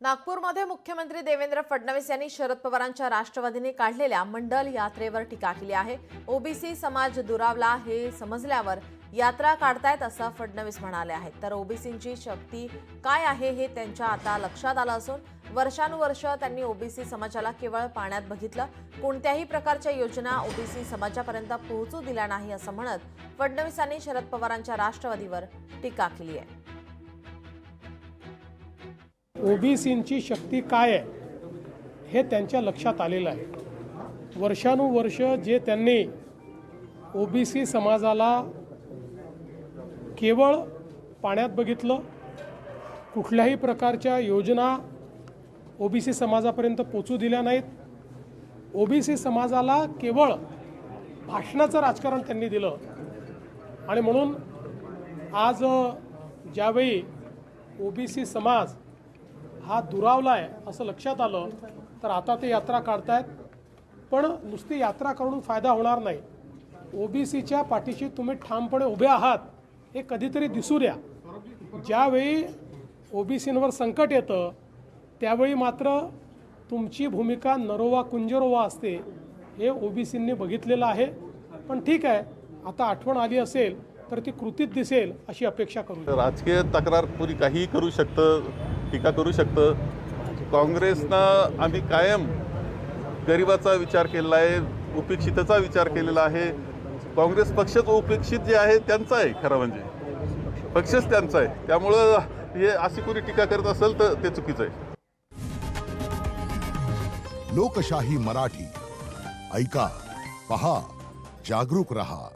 नागपूरमध्ये मुख्यमंत्री देवेंद्र फडणवीस यांनी शरद पवारांच्या राष्ट्रवादीने काढलेल्या मंडल यात्रेवर टीका केली आहे। ओबीसी समाज दुरावला हे समजल्यावर यात्रा काढतायत असं फडणवीस म्हणाले आहेत। तर ओबीसींची शक्ती काय आहे हे त्यांच्या आता लक्षात आलं असून वर्षानुवर्ष त्यांनी ओबीसी समाजाला केवळ पाण्यात बघितलं, कोणत्याही प्रकारच्या योजना ओबीसी समाजापर्यंत पोहोचू दिल्या नाही असं म्हणत फडणवीसांनी शरद पवारांच्या राष्ट्रवादीवर टीका केली आहे। ओबीसींची शक्ती काय आहे हे त्यांच्या लक्षात आलेलं आहे। वर्षानुवर्ष जे त्यांनी ओबीसी समाजाला केवळ पाण्यात बघितलं, कुठल्याही प्रकारच्या योजना ओबीसी समाजापर्यंत पोहोचू दिल्या नाहीत, ओबीसी समाजाला केवळ भाषणाचं राजकारण त्यांनी दिलं आणि म्हणून आज ज्यावेळी ओबीसी समाज हा दुरावला आहे असं लक्षात आलं तर आता ते यात्रा काढतायत। पण नुसती यात्रा करून फायदा होणार नाही। ओबीसीच्या पाठीशी तुम्ही ठामपणे उभे आहात हे कधीतरी दिसू द्या। ज्यावेळी ओबीसींवर संकट येतं त्यावेळी मात्र तुमची भूमिका नरोवा कुंजरोवा असते, हे ओबीसींनी बघितलेलं आहे। पण ठीक आहे, आता आठवण आली असेल तर ती कृतीत दिसेल अशी अपेक्षा करू। राजकीय तक्रार कोणी काहीही करू शकतं, टीका करू शकतं। काँग्रेसनं आम्ही कायम गरिबाचा विचार केलेला आहे, उपेक्षितचा विचार केलेला आहे। काँग्रेस पक्षच उपेक्षित जे आहे त्यांचा आहे, खरं म्हणजे पक्षच त्यांचा आहे। त्यामुळं हे अशी कोणी टीका करत असेल तर ते चुकीचं आहे। लोकशाही मराठी ऐका, पहा, जागरूक रहा।